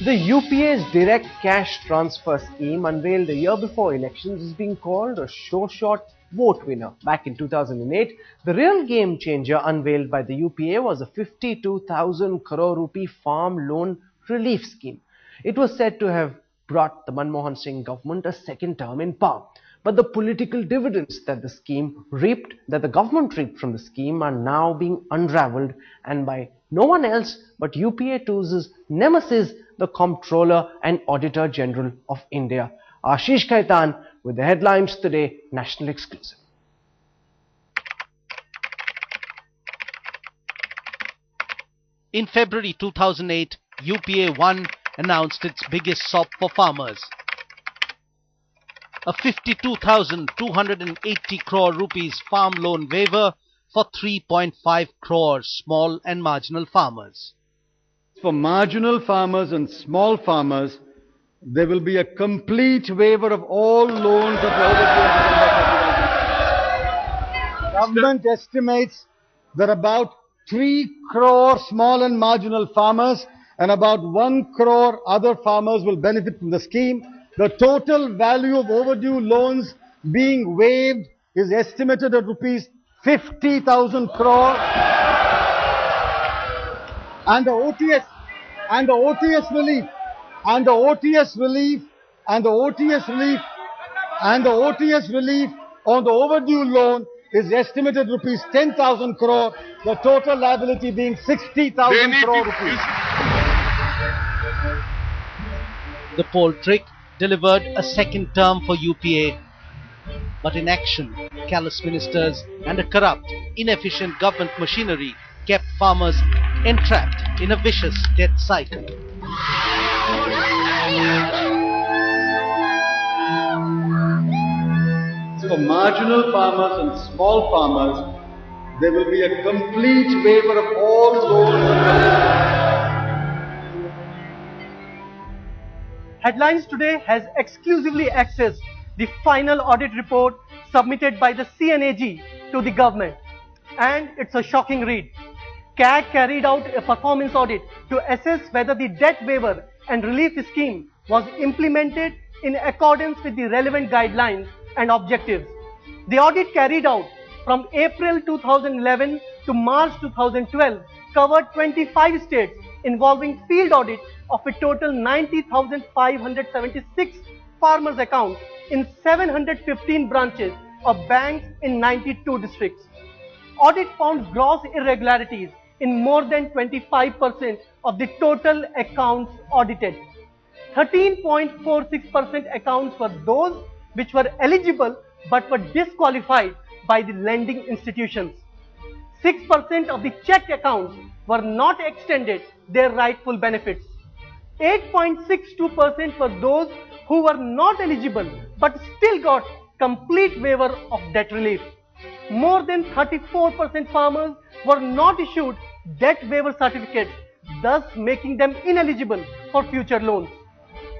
The UPA's direct cash transfer scheme, unveiled a year before elections, is being called a sure-shot vote winner. Back in 2008, the real game changer unveiled by the UPA was a 52,000 crore rupee farm loan relief scheme. It was said to have brought the Manmohan Singh government a second term in power. But the political dividends that the government reaped from the scheme are now being unravelled, and by no one else but UPA2's nemesis, the Comptroller and Auditor General of India. Ashish Khaitan with the headlines today, national exclusive. In February 2008, UPA1 announced its biggest sop for farmers. A 52,280 crore rupees farm loan waiver for 3.5 crore small and marginal farmers. For marginal farmers and small farmers, there will be a complete waiver of all loans of the government estimates that about 3 crore small and marginal farmers and about 1 crore other farmers will benefit from the scheme. The total value of overdue loans being waived is estimated at rupees 50,000 crore. And the OTS relief on the overdue loan is estimated rupees 10,000 crore, the total liability being 60,000 crore rupees. The poll trick delivered a second term for UPA, but in action, callous ministers and a corrupt, inefficient government machinery kept farmers entrapped in a vicious debt cycle. For marginal farmers and small farmers, there will be a complete waiver of all loans. Headlines Today has exclusively accessed the final audit report submitted by the CAG to the government. And it's a shocking read. CAG carried out a performance audit to assess whether the debt waiver and relief scheme was implemented in accordance with the relevant guidelines and objectives. The audit carried out from April 2011 to March 2012 covered 25 states, involving field audit of a total 90,576 farmers' accounts in 715 branches of banks in 92 districts. Audit found gross irregularities in more than 25% of the total accounts audited. 13.46% accounts were those which were eligible but were disqualified by the lending institutions. 6% of the checked accounts were not extended their rightful benefits. 8.62% were those who were not eligible but still got complete waiver of debt relief. More than 34% farmers were not issued debt waiver certificates, thus making them ineligible for future loans.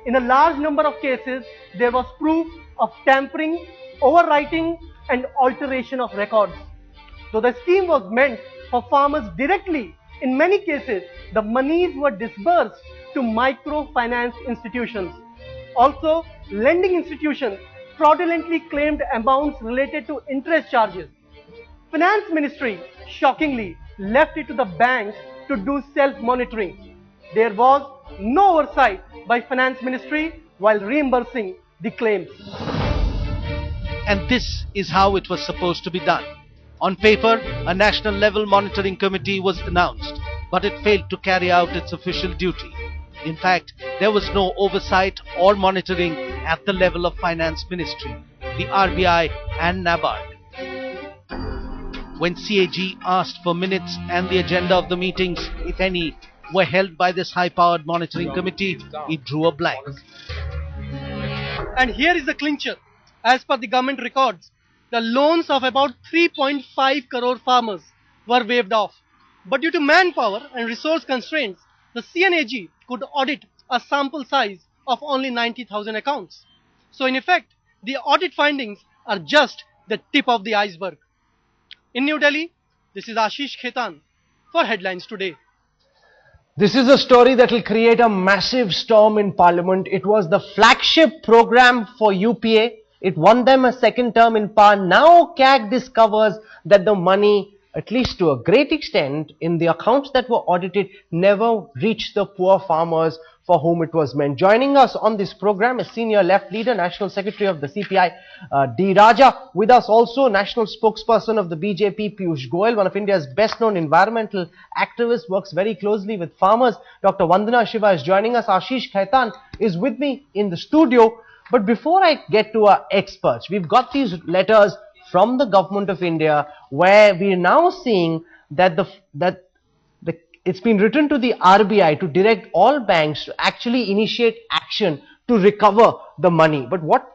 In a large number of cases, there was proof of tampering, overwriting and alteration of records. Though the scheme was meant for farmers directly, in many cases, the monies were disbursed to microfinance institutions. Also, lending institutions fraudulently claimed amounts related to interest charges. Finance Ministry, shockingly, left it to the banks to do self-monitoring. There was no oversight by Finance Ministry while reimbursing the claims. And this is how it was supposed to be done. On paper, a national level monitoring committee was announced, but it failed to carry out its official duty. In fact, there was no oversight or monitoring at the level of Finance Ministry, the RBI and NABARD. When CAG asked for minutes and the agenda of the meetings, if any, were held by this high-powered monitoring committee, it drew a blank. And here is the clincher. As per the government records, the loans of about 3.5 crore farmers were waived off. But due to manpower and resource constraints, the CAG could audit a sample size of only 90,000 accounts. So in effect, the audit findings are just the tip of the iceberg. In New Delhi, this is Ashish Khaitan for Headlines Today. This is a story that will create a massive storm in Parliament. It was the flagship program for UPA. It won them a second term in power. Now CAG discovers that the money, at least to a great extent, in the accounts that were audited, never reached the poor farmers for whom it was meant. Joining us on this program is Senior Left Leader, National Secretary of the CPI, D. Raja. With us also, National Spokesperson of the BJP, Piyush Goyal, one of India's best-known environmental activists, works very closely with farmers. Dr. Vandana Shiva is joining us. Ashish Khaitan is with me in the studio. But before I get to our experts, we've got these letters from the Government of India where we are now seeing that it's been written to the RBI to direct all banks to actually initiate action to recover the money. But what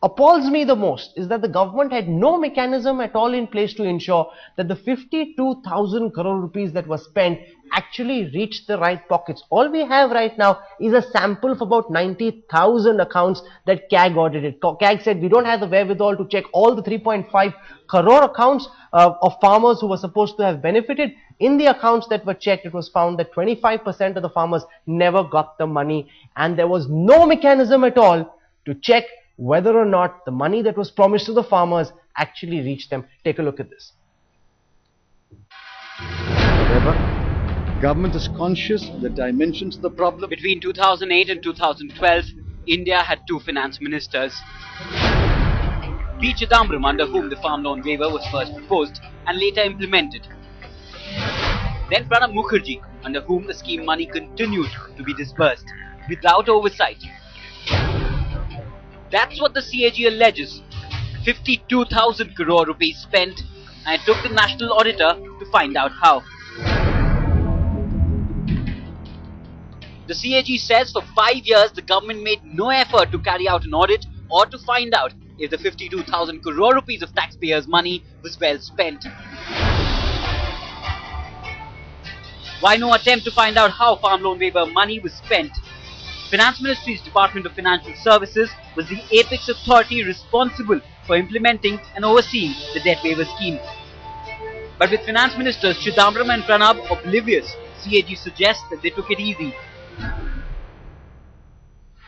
appalls me the most is that the government had no mechanism at all in place to ensure that the 52,000 crore rupees that was spent actually reached the right pockets. All we have right now is a sample of about 90,000 accounts that CAG audited. CAG said we don't have the wherewithal to check all the 3.5 crore accounts of farmers who were supposed to have benefited. In the accounts that were checked, it was found that 25% of the farmers never got the money, and there was no mechanism at all to check whether or not the money that was promised to the farmers actually reached them. Take a look at this. However, government is conscious of the dimensions of the problem. Between 2008 and 2012, India had two finance ministers. P. Chidambaram, under whom the farm loan waiver was first proposed and later implemented. Then Pranab Mukherjee, under whom the scheme money continued to be disbursed without oversight. That's what the CAG alleges. 52,000 crore rupees spent, and it took the national auditor to find out how. The CAG says for 5 years the government made no effort to carry out an audit or to find out if the 52,000 crore rupees of taxpayers' money was well spent. Why no attempt to find out how farm loan waiver money was spent? Finance Ministry's Department of Financial Services was the apex authority responsible for implementing and overseeing the debt waiver scheme. But with Finance Ministers Chidambaram and Pranab oblivious, CAG suggests that they took it easy.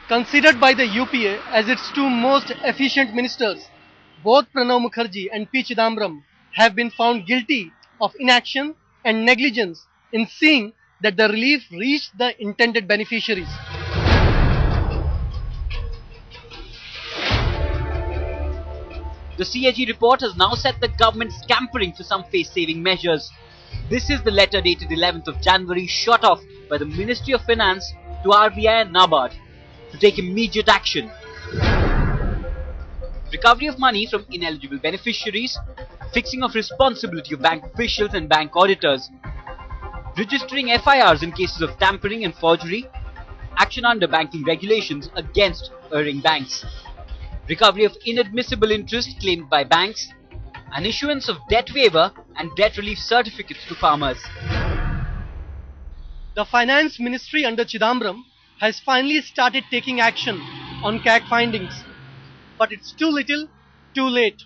Considered by the UPA as its two most efficient ministers, both Pranab Mukherjee and P. Chidambaram have been found guilty of inaction and negligence in seeing that the relief reached the intended beneficiaries. The CAG report has now set the government scampering for some face-saving measures. This is the letter dated 11th of January shot off by the Ministry of Finance to RBI and NABARD to take immediate action. Recovery of money from ineligible beneficiaries, fixing of responsibility of bank officials and bank auditors, registering FIRs in cases of tampering and forgery, action under banking regulations against erring banks, recovery of inadmissible interest claimed by banks, and issuance of debt waiver and debt relief certificates to farmers. The Finance Ministry under Chidambaram has finally started taking action on CAG findings, but it's too little, too late.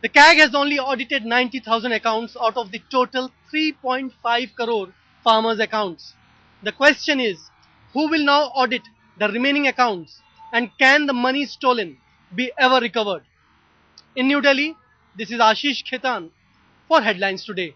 The CAG has only audited 90,000 accounts out of the total 3.5 crore farmers' accounts. The question is, who will now audit the remaining accounts, and can the money stolen be ever recovered? In New Delhi, this is Ashish Khaitan for Headlines Today.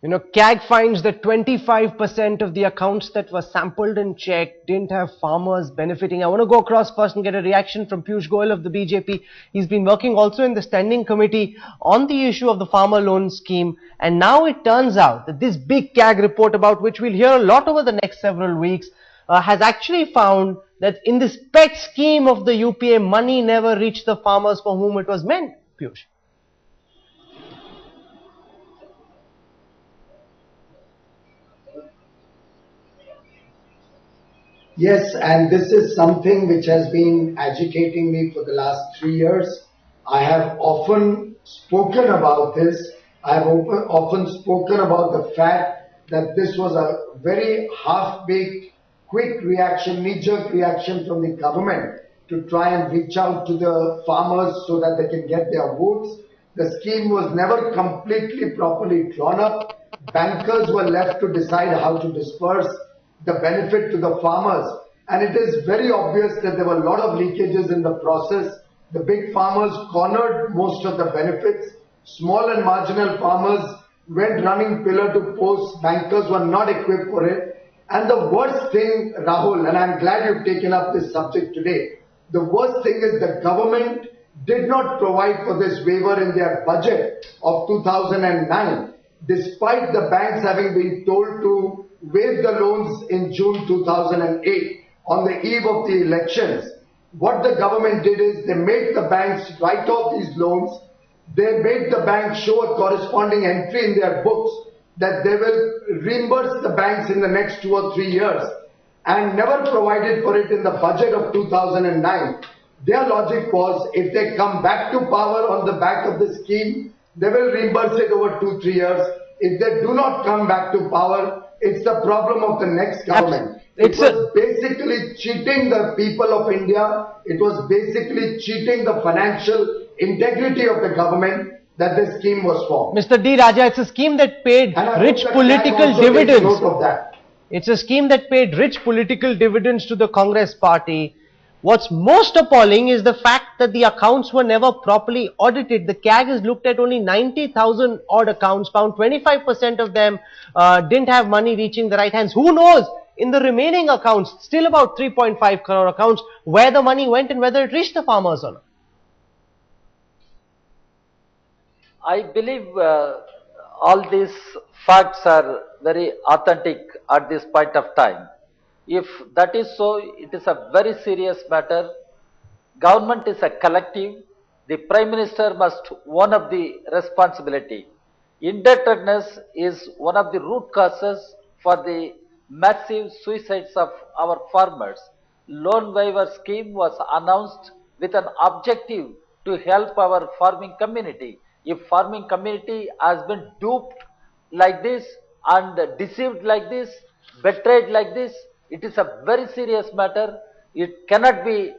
You know, CAG finds that 25% of the accounts that were sampled and checked didn't have farmers benefiting. I want to go across first and get a reaction from Piyush Goyal of the BJP. He's been working also in the standing committee on the issue of the farmer loan scheme. And now it turns out that this big CAG report, about which we'll hear a lot over the next several weeks, has actually found that in this pet scheme of the UPA, money never reached the farmers for whom it was meant. Piyush. Yes, and this is something which has been agitating me for the last 3 years. I have often spoken about this. I have often spoken about the fact that this was a very half-baked, quick reaction, knee-jerk reaction from the government to try and reach out to the farmers so that they can get their votes. The scheme was never completely properly drawn up. bankers were left to decide how to disperse the benefit to the farmers. And it is very obvious that there were a lot of leakages in the process. The big farmers cornered most of the benefits. Small and marginal farmers went running pillar to post. Bankers were not equipped for it. And the worst thing, Rahul, and I'm glad you've taken up this subject today, the worst thing is the government did not provide for this waiver in their budget of 2009, despite the banks having been told to waive the loans in June 2008 on the eve of the elections. What the government did is they made the banks write off these loans. They made the banks show a corresponding entry in their books that they will reimburse the banks in the next 2 or 3 years, and never provided for it in the budget of 2009. Their logic was, if they come back to power on the back of the scheme, they will reimburse it over 2-3 years. If they do not come back to power, it's the problem of the next government. It was basically cheating the people of India. It was basically cheating the financial integrity of the government that the scheme was formed. Mr. D. Raja, it's a scheme that paid rich political dividends. It's a scheme that paid rich political dividends to the Congress party. What's most appalling is the fact that the accounts were never properly audited. The CAG has looked at only 90,000 odd accounts, found 25% of them didn't have money reaching the right hands. Who knows, in the remaining accounts, still about 3.5 crore accounts, where the money went and whether it reached the farmers or not. I believe all these facts are very authentic at this point of time. If that is so, it is a very serious matter. Government is a collective. The Prime Minister must own up the responsibility. Indebtedness is one of the root causes for the massive suicides of our farmers. Loan waiver scheme was announced with an objective to help our farming community. If farming community has been duped like this and deceived like this, betrayed like this, it is a very serious matter. It cannot be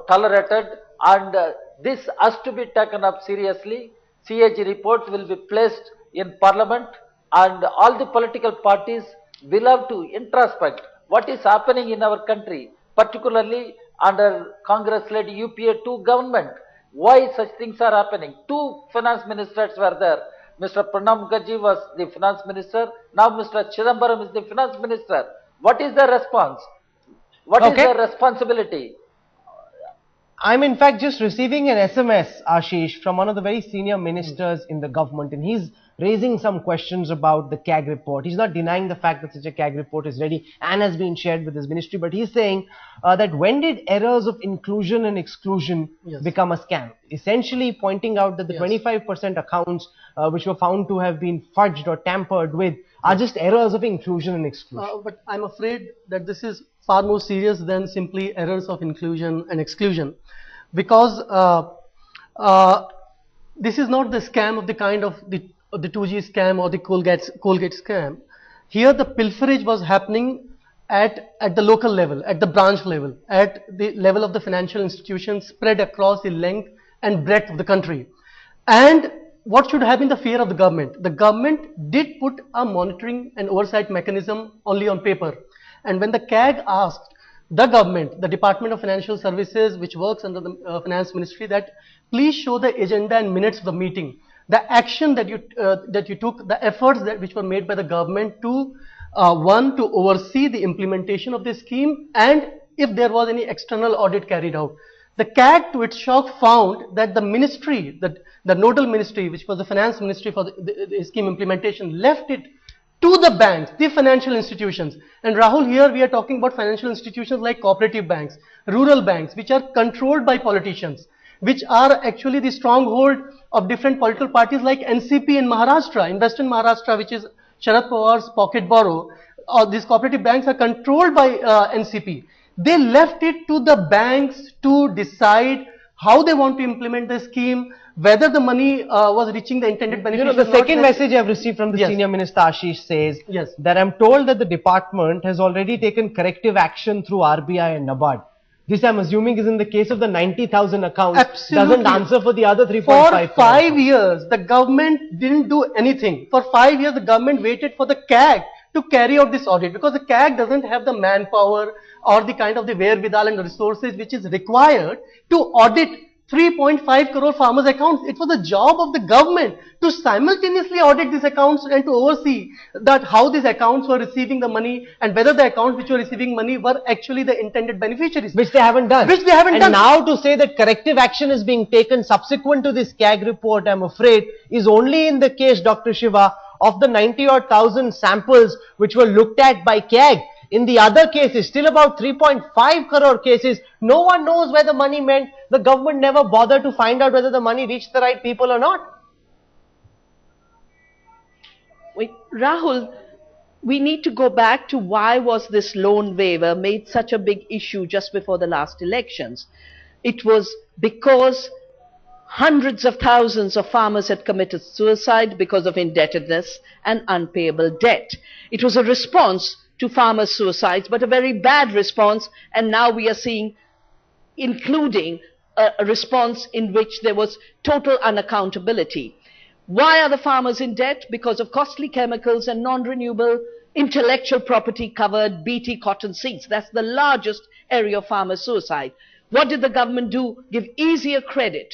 tolerated, and this has to be taken up seriously. CAG report will be placed in Parliament, and all the political parties will have to introspect what is happening in our country, particularly under Congress-led UPA 2 government. Why such things are happening? 2 finance ministers were there. Mr. Pranab Mukherjee was the finance minister. Now Mr. Chidambaram is the finance minister. What is the response? What is the responsibility? I'm in fact just receiving an SMS, Ashish, from one of the very senior ministers in the government, and he's raising some questions about the CAG report. He's not denying the fact that such a CAG report is ready and has been shared with his ministry, but he's saying that when did errors of inclusion and exclusion become a scam? Essentially pointing out that the 25% accounts which were found to have been fudged or tampered with are just errors of inclusion and exclusion. But I'm afraid that this is far more serious than simply errors of inclusion and exclusion, because this is not the scam of the kind of the 2G scam or the Colgate scam. Here the pilferage was happening at the local level, at the branch level, at the level of the financial institutions spread across the length and breadth of the country. And what should have been the fear of the government? The government did put a monitoring and oversight mechanism only on paper. And when the CAG asked the government, the Department of Financial Services, which works under the Finance Ministry, that please show the agenda and minutes of the meeting, the action that you took, the efforts which were made by the government to one, to oversee the implementation of this scheme, and if there was any external audit carried out. The CAG, to its shock, found that the ministry, the nodal ministry, which was the finance ministry for the scheme implementation, left it to the banks, the financial institutions. And Rahul, here we are talking about financial institutions like cooperative banks, rural banks, which are controlled by politicians, which are actually the stronghold of different political parties like NCP in Maharashtra, in Western Maharashtra, which is Sharad Pawar's pocket borough. These cooperative banks are controlled by NCP. They left it to the banks to decide how they want to implement the scheme, whether the money was reaching the intended beneficiaries. The second message I've received from the senior minister, Ashish, says that I'm told that the department has already taken corrective action through RBI and NABARD. This, I'm assuming, is in the case of the 90,000 accounts. Absolutely. Doesn't answer for the other 3.5 For 5 years, the government didn't do anything. For 5 years, the government waited for the CAG to carry out this audit, because the CAG doesn't have the manpower or the kind of the wherewithal and the resources which is required to audit 3.5 crore farmers' accounts. It was the job of the government to simultaneously audit these accounts and to oversee that how these accounts were receiving the money and whether the accounts which were receiving money were actually the intended beneficiaries. Which they haven't done. Which they haven't done. And now to say that corrective action is being taken subsequent to this CAG report, I'm afraid, is only in the case, Dr. Shiva, of the 90,000 samples which were looked at by CAG. In the other cases, still about 3.5 crore cases, no one knows where the money went. The government never bothered to find out whether the money reached the right people or not. Wait, Rahul, we need to go back to why was this loan waiver made such a big issue just before the last elections. It was because hundreds of thousands of farmers had committed suicide because of indebtedness and unpayable debt. It was a response to farmers' suicides, but a very bad response, and now we are seeing, including a response in which there was total unaccountability. Why are the farmers in debt? Because of costly chemicals and non-renewable intellectual property covered BT cotton seeds. That's the largest area of farmer suicide. What did the government do? Give easier credit.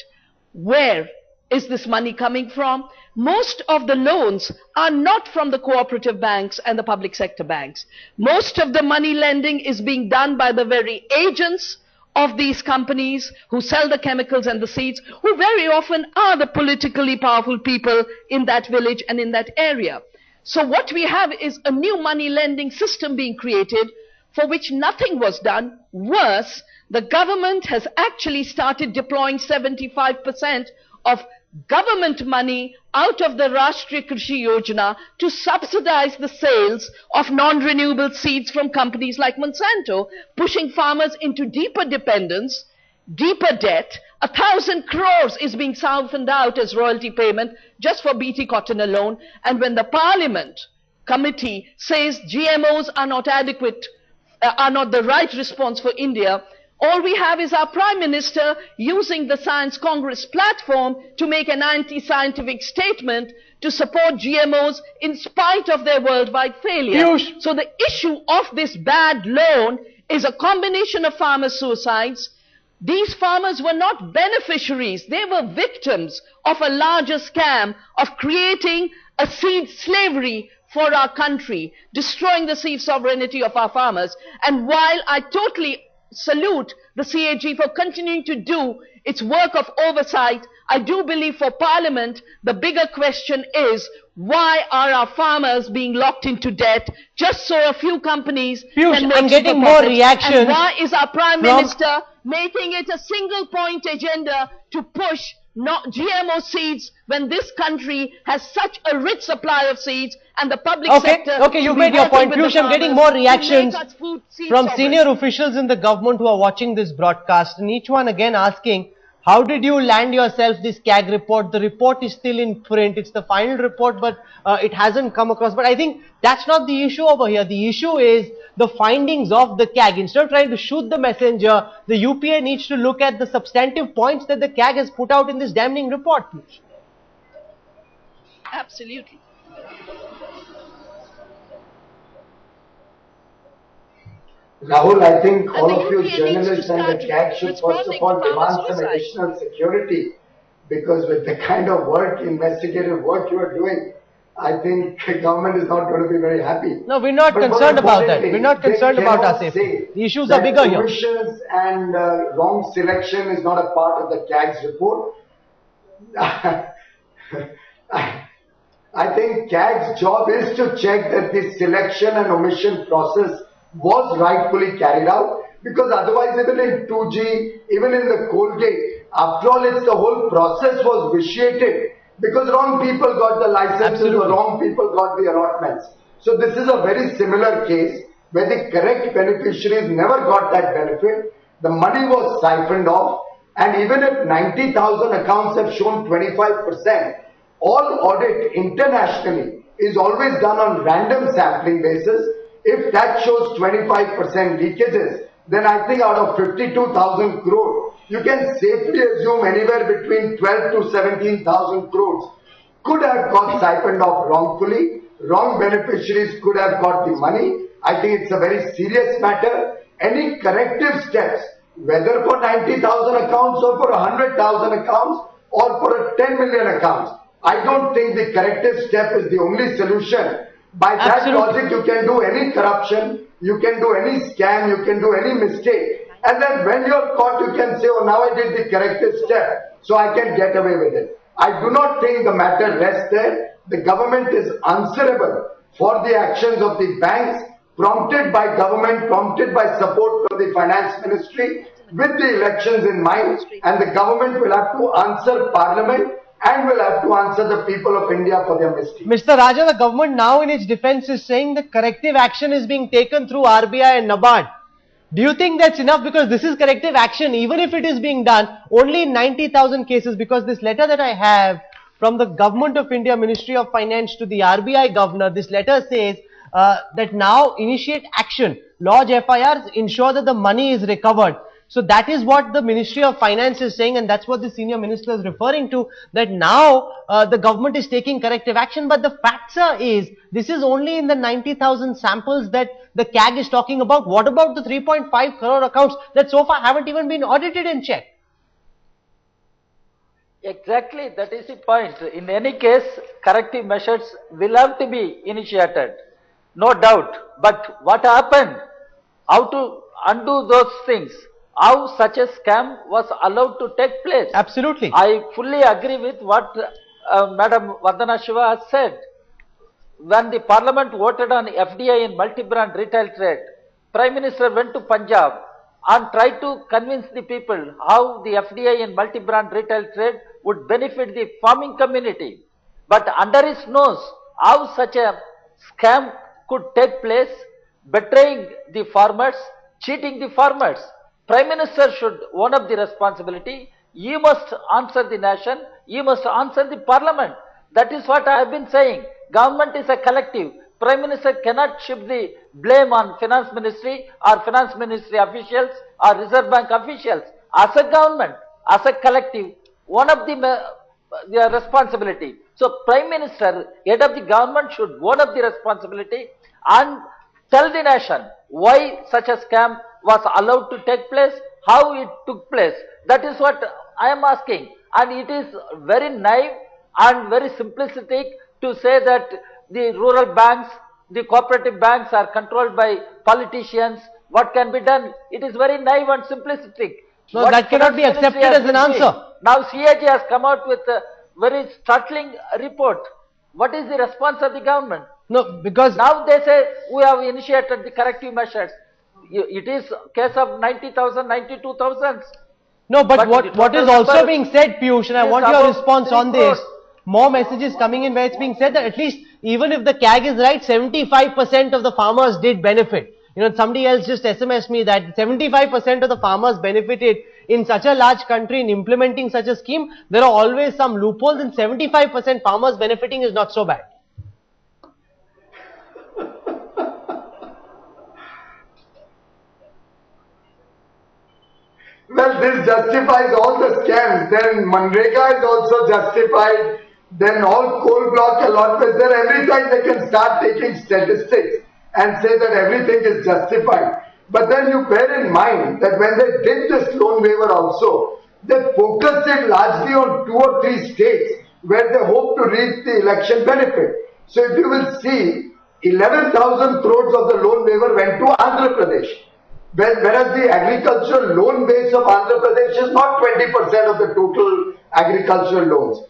Where is this money coming from? Most of the loans are not from the cooperative banks and the public sector banks. Most of the money lending is being done by the very agents of these companies who sell the chemicals and the seeds, who very often are the politically powerful people in that village and in that area. So what we have is a new money lending system being created for which nothing was done. Worse, the government has actually started deploying 75% of government money out of the Rashtriya Krishi Yojana to subsidize the sales of non-renewable seeds from companies like Monsanto, pushing farmers into deeper dependence, deeper debt. 1,000 crores is being siphoned out as royalty payment just for BT cotton alone. And when the Parliament committee says GMOs are not adequate, are not the right response for India, all we have is our Prime Minister using the Science Congress platform to make an anti-scientific statement to support GMOs in spite of their worldwide failure. Piyush. So the issue of this bad loan is a combination of farmer suicides. These farmers were not beneficiaries. They were victims of a larger scam of creating a seed slavery for our country, destroying the seed sovereignty of our farmers. And while I totally salute the CAG for continuing to do its work of oversight, I do believe for Parliament, the bigger question is, why are our farmers being locked into debt just so a few companies Piyush, can make I'm getting super more profits? reactions And why is our Prime from- Minister making it a single point agenda to push not GMO seeds when this country has such a rich supply of seeds and the public sector... Okay, you've made your point. Piyush, I'm getting more reactions from senior officials in the government who are watching this broadcast, and each one again asking, how did you land yourself this CAG report? The report is still in print. It's the final report, but it hasn't come across. But I think that's not the issue over here. The issue is the findings of the CAG. Instead of trying to shoot the messenger, the UPA needs to look at the substantive points that the CAG has put out in this damning report. Piyush. Absolutely. Rahul, I think all the of you UPA needs to journalists and the start CAG should first of responding all to farmer demand some suicide. additional security, because with the kind of work, investigative work you are doing, I think the government is not going to be very happy. No, we're not But more concerned about that. importantly, We're not they concerned about our cannot safety. say The issues are that bigger here. omissions and wrong selection is not a part of the CAG's report. I think CAG's job is to check that the selection and omission process was rightfully carried out, because otherwise even in 2G, even in the Colgate, after all, it's the whole process was vitiated because wrong people got the licenses, Absolutely. or wrong people got the allotments. So this is a very similar case where the correct beneficiaries never got that benefit. The money was siphoned off, and even if 90,000 accounts have shown 25%, all audit internationally is always done on random sampling basis. If that shows 25% leakages, then I think out of 52,000 crore, you can safely assume anywhere between 12 to 17,000 crores could have got siphoned off wrongfully. Wrong beneficiaries could have got the money. I think it's a very serious matter. Any corrective steps, whether for 90,000 accounts or for 100,000 accounts or for a 10 million accounts, I don't think the corrective step is the only solution. By that logic, you can do any corruption, you can do any scam, you can do any mistake. And then when you're caught, you can say, oh, now I did the corrective step, so I can get away with it. I do not think the matter rests there. The government is answerable for the actions of the banks, prompted by government, prompted by support from the finance ministry, with the elections in mind, and the government will have to answer parliament and will have to answer the people of India for their mistakes. Mr. Raja, the government now in its defense is saying that corrective action is being taken through RBI and NABARD. Do you think that's enough? Because this is corrective action, even if it is being done only in 90,000 cases, because this letter that I have from the Government of India Ministry of Finance to the RBI Governor, this letter says that now initiate action, lodge FIRs, ensure that the money is recovered. So that is what the Ministry of Finance is saying, and that's what the senior minister is referring to, that now the government is taking corrective action. But the fact, sir, is this is only in the 90,000 samples that the CAG is talking about. What about the 3.5 crore accounts that so far haven't even been audited and checked? Exactly, that is the point. In any case, corrective measures will have to be initiated, no doubt. But what happened? How to undo those things? How such a scam was allowed to take place? Absolutely. I fully agree with what Madam Vandana Shiva has said. When the Parliament voted on FDI in multi-brand retail trade, Prime Minister went to Punjab and tried to convince the people how the FDI in multi-brand retail trade would benefit the farming community. But under his nose, how such a scam could take place, betraying the farmers, cheating the farmers. Prime Minister should own up the responsibility. He must answer the nation. He must answer the Parliament. That is what I have been saying. Government is a collective. Prime Minister cannot shift the blame on Finance Ministry or Finance Ministry officials or Reserve Bank officials. As a government, as a collective, own up the responsibility. So Prime Minister, head of the government, should own up the responsibility and tell the nation why such a scam was allowed to take place, how it took place. That is what I am asking. And it is very naive and very simplistic to say that the rural banks, the cooperative banks are controlled by politicians. What can be done? It is very naive and simplistic. No, that cannot be accepted as an answer. Now CAG has come out with a very startling report. What is the response of the government? No, because now they say we have initiated the corrective measures. It is case of 90,000, 92,000. No, but what is also being said, Piyush, and I want your response on this. More messages coming in where it's being said that at least even if the CAG is right, 75% of the farmers did benefit. You know, somebody else just SMS'd me that 75% of the farmers benefited. In such a large country in implementing such a scheme, there are always some loopholes, and 75% farmers benefiting is not so bad. Well, this justifies all the scams. Then Manrega is also justified. Then all coal block allotments. Then every time they can start taking statistics and say that everything is justified. But then you bear in mind that when they did this loan waiver also, they focused it largely on 2 or 3 states where they hope to reach the election benefit. So if you will see, 11,000 crores of the loan waiver went to Andhra Pradesh. Whereas the agricultural loan base of Andhra Pradesh is not 20% of the total agricultural loans.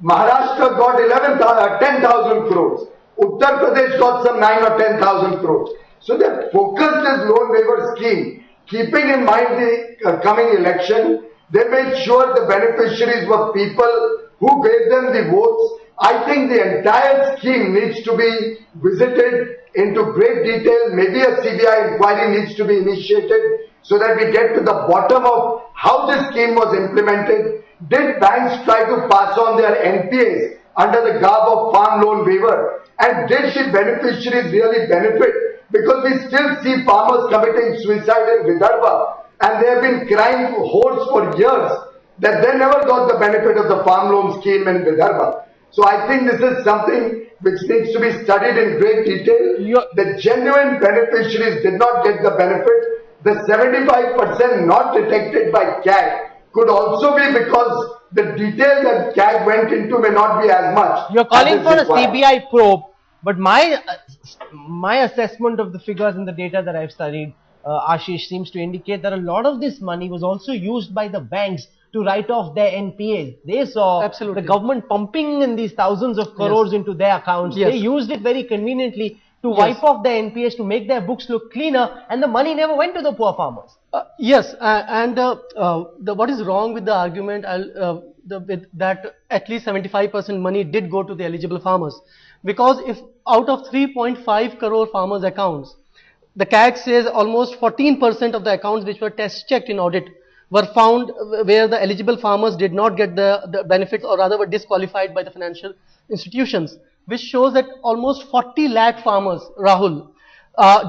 Maharashtra got 10,000 crores. Uttar Pradesh got some 9 or 10,000 crores. So they focused this loan waiver scheme, keeping in mind the coming election. They made sure the beneficiaries were people who gave them the votes. I think the entire scheme needs to be visited into great detail. Maybe a CBI inquiry needs to be initiated so that we get to the bottom of how this scheme was implemented. Did banks try to pass on their NPAs under the garb of farm loan waiver? And did the beneficiaries really benefit because we still see farmers committing suicide in Vidarbha, and they have been crying hoarse for years that they never got the benefit of the farm loan scheme in Vidarbha. So I think this is something which needs to be studied in great detail. The genuine beneficiaries did not get the benefit. The 75% not detected by CAG could also be because the detail that CAG went into may not be as much. You're calling as for is a required. CBI probe, but my assessment of the figures and the data that I've studied, Ashish, seems to indicate that a lot of this money was also used by the banks to write off their NPAs. They saw Absolutely. the government pumping in these thousands of crores into their accounts. Yes. They used it very conveniently to wipe off their NPAs, to make their books look cleaner, and the money never went to the poor farmers. Yes, what is wrong with the argument that at least 75% money did go to the eligible farmers? Because if out of 3.5 crore farmers' accounts, the CAG says almost 14% of the accounts which were test checked in audit were found where the eligible farmers did not get the benefits, or rather were disqualified by the financial institutions, which shows that almost 40 lakh farmers, Rahul,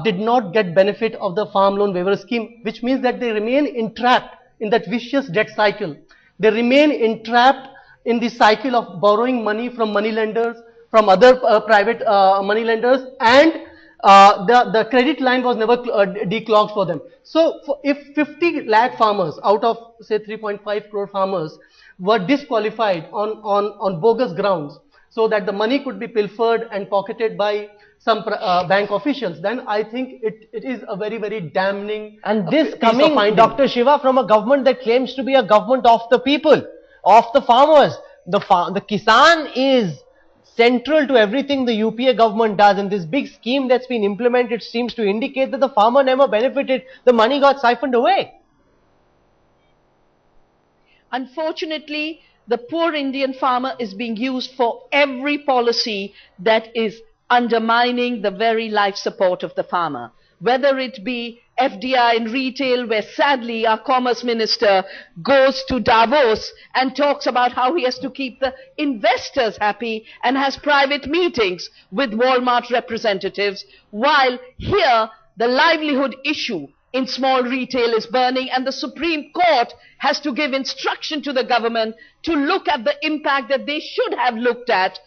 did not get benefit of the farm loan waiver scheme, which means that they remain entrapped in that vicious debt cycle. They remain entrapped in the cycle of borrowing money from money lenders, from other private money lenders, and the credit line was never declogged for them. So if 50 lakh farmers out of say 3.5 crore farmers were disqualified on bogus grounds, so that the money could be pilfered and pocketed by some bank officials, then I think it is a very, very damning And this piece of coming, finding. Dr. Shiva, from a government that claims to be a government of the people, of the farmers. The Kisan is central to everything the UPA government does, and this big scheme that's been implemented seems to indicate that the farmer never benefited. The money got siphoned away. Unfortunately, the poor Indian farmer is being used for every policy that is undermining the very life support of the farmer. Whether it be FDI in retail, where sadly our commerce minister goes to Davos and talks about how he has to keep the investors happy and has private meetings with Walmart representatives, while here the livelihood issue in small retail is burning, and the Supreme Court has to give instruction to the government to look at the impact that they should have looked at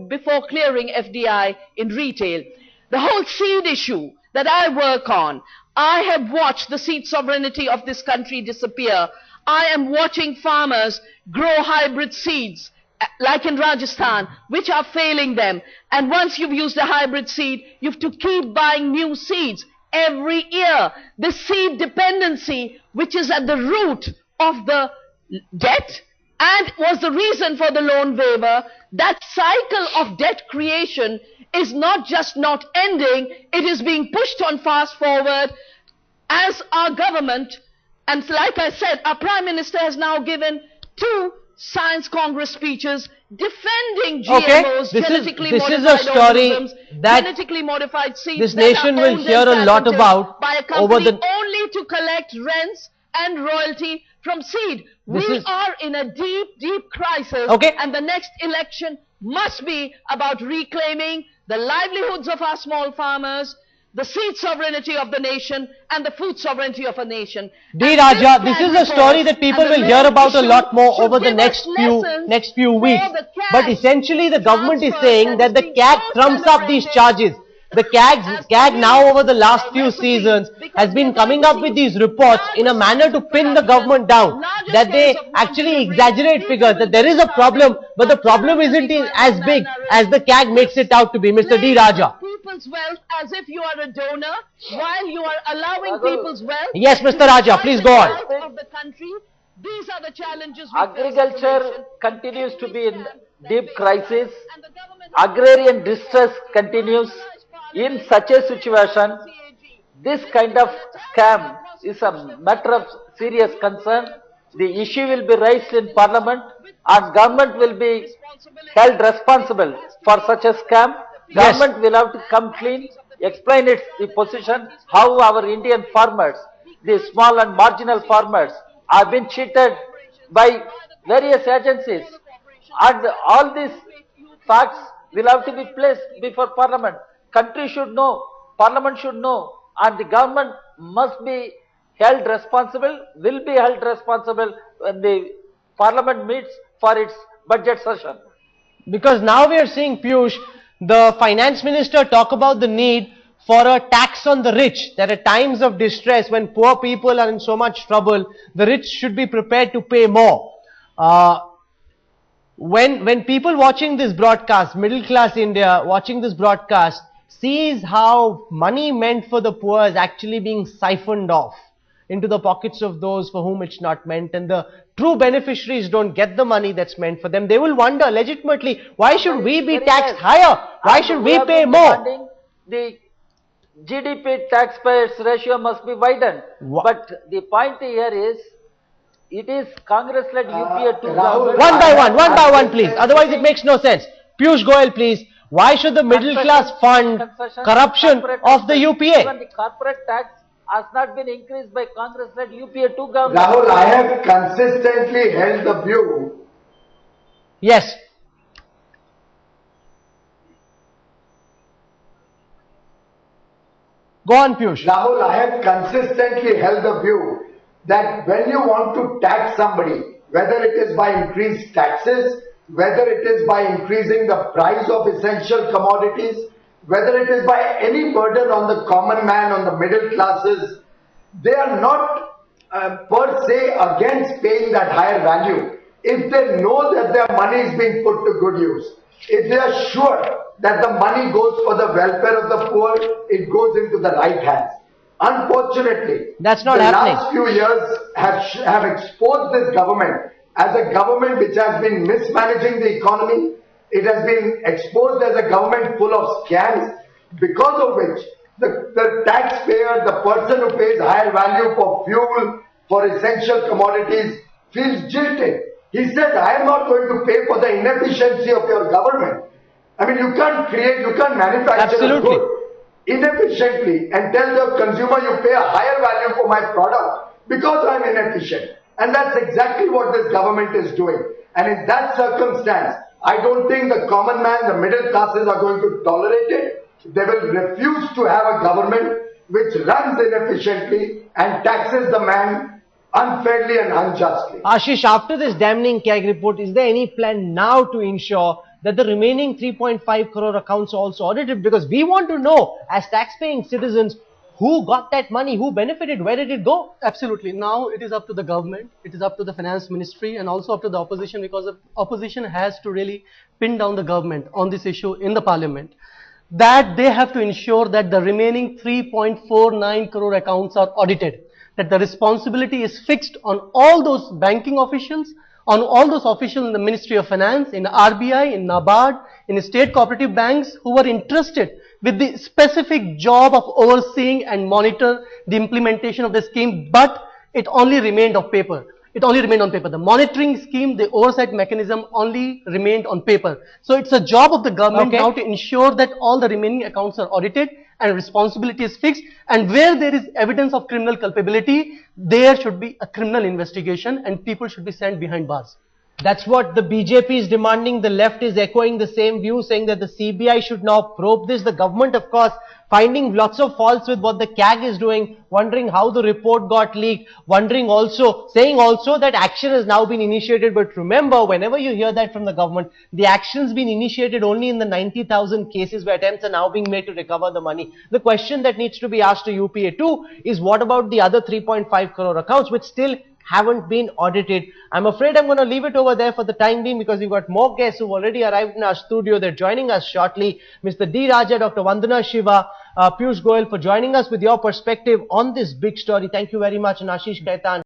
before clearing FDI in retail. The whole seed issue that I work on, I have watched the seed sovereignty of this country disappear. I am watching farmers grow hybrid seeds, like in Rajasthan, which are failing them. And once you've used a hybrid seed, you have to keep buying new seeds every year. The seed dependency, which is at the root of the debt and was the reason for the loan waiver, that cycle of debt creation is not just not ending, it is being pushed on fast forward as our government, and like I said, our Prime Minister has now given 2 Science Congress speeches defending GMOs, genetically modified organisms, genetically modified seeds. This nation will hear a lot about by a company only to collect rents and royalty from seed. We are in a deep, deep crisis, and the next election must be about reclaiming the livelihoods of our small farmers, the seed sovereignty of the nation, and the food sovereignty of a nation. D. Raja, this is a story that people will hear about a lot more over the next few weeks. But essentially the government is saying that the CAG trumps up these charges. The CAG now over the last few seasons has been coming up with these reports in a manner to pin the government down, that they actually exaggerate figures, that there is a problem, but the problem isn't as big as the CAG makes it out to be. Mr. D. Raja. People's wealth as if you are a donor, while you are allowing people's wealth. Yes, Mr. Raja, please go on. Of the country. These are the challenges. Agriculture continues to be in deep crisis. Agrarian distress continues. In such a situation, this kind of scam is a matter of serious concern. The issue will be raised in Parliament, and government will be held responsible for such a scam. Government will have to come clean, explain its position, how our Indian farmers, the small and marginal farmers, have been cheated by various agencies, and all these facts will have to be placed before Parliament. Country should know Parliament should know, and the government must be held responsible, will be held responsible when the Parliament meets for its budget session. Because now we are seeing, Piyush, the finance minister talk about the need for a tax on the rich. There are times of distress when poor people are in so much trouble, the rich should be prepared to pay more. When people watching this broadcast, middle class India watching this broadcast, sees how money meant for the poor is actually being siphoned off into the pockets of those for whom it's not meant, and the true beneficiaries don't get the money that's meant for them, they will wonder legitimately, why should we be taxed higher? Why should we pay more? The GDP taxpayers ratio must be widened. But the point here is, it is Congress-led UPA 2 government. One by one, please. Otherwise, it makes no sense. Piyush Goyal, please. Why should the middle class fund corruption of the UPA? Even the corporate tax has not been increased by Congress-led UPA 2 government. Rahul, I have consistently held the view. Yes. Go on, Piyush. Rahul, I have consistently held the view that when you want to tax somebody, whether it is by increased taxes, whether it is by increasing the price of essential commodities, whether it is by any burden on the common man, on the middle classes, they are not per se against paying that higher value if they know that their money is being put to good use. If they are sure that the money goes for the welfare of the poor, it goes into the right hands. Unfortunately, that's not happening. The last few years have exposed this government as a government which has been mismanaging the economy. It has been exposed as a government full of scams, because of which the taxpayer, the person who pays higher value for fuel, for essential commodities, feels jilted. He says, I am not going to pay for the inefficiency of your government. I mean, you can't manufacture a good inefficiently and tell the consumer you pay a higher value for my product because I'm inefficient. And that's exactly what this government is doing. And in that circumstance, I don't think the common man, the middle classes are going to tolerate it. They will refuse to have a government which runs inefficiently and taxes the man unfairly and unjustly. Ashish, after this damning CAG report, is there any plan now to ensure that the remaining 3.5 crore accounts are also audited? Because we want to know, as tax-paying citizens, who got that money, who benefited, where did it go? Absolutely. Now it is up to the government, it is up to the finance ministry, and also up to the opposition, because the opposition has to really pin down the government on this issue in the parliament. That they have to ensure that the remaining 3.49 crore accounts are audited, that the responsibility is fixed on all those banking officials, on all those officials in the Ministry of Finance, in RBI, in NABARD, in state cooperative banks who were entrusted with the specific job of overseeing and monitor the implementation of the scheme, but it only remained on paper. It only remained on paper. The monitoring scheme, the oversight mechanism only remained on paper. So it's a job of the government now to ensure that all the remaining accounts are audited and responsibility is fixed, and where there is evidence of criminal culpability, there should be a criminal investigation and people should be sent behind bars. That's what the BJP is demanding. The left is echoing the same view, saying that the CBI should now probe this. The government, of course, finding lots of faults with what the CAG is doing, wondering how the report got leaked, saying also that action has now been initiated. But remember, whenever you hear that from the government, the action's been initiated only in the 90,000 cases where attempts are now being made to recover the money. The question that needs to be asked to UPA too is, what about the other 3.5 crore accounts which still haven't been audited? I'm afraid I'm going to leave it over there for the time being, because we've got more guests who've already arrived in our studio. They're joining us shortly. Mr. D. Raja, Dr. Vandana Shiva, Piyush Goyal, for joining us with your perspective on this big story. Thank you very much. And Ashish Kaitan.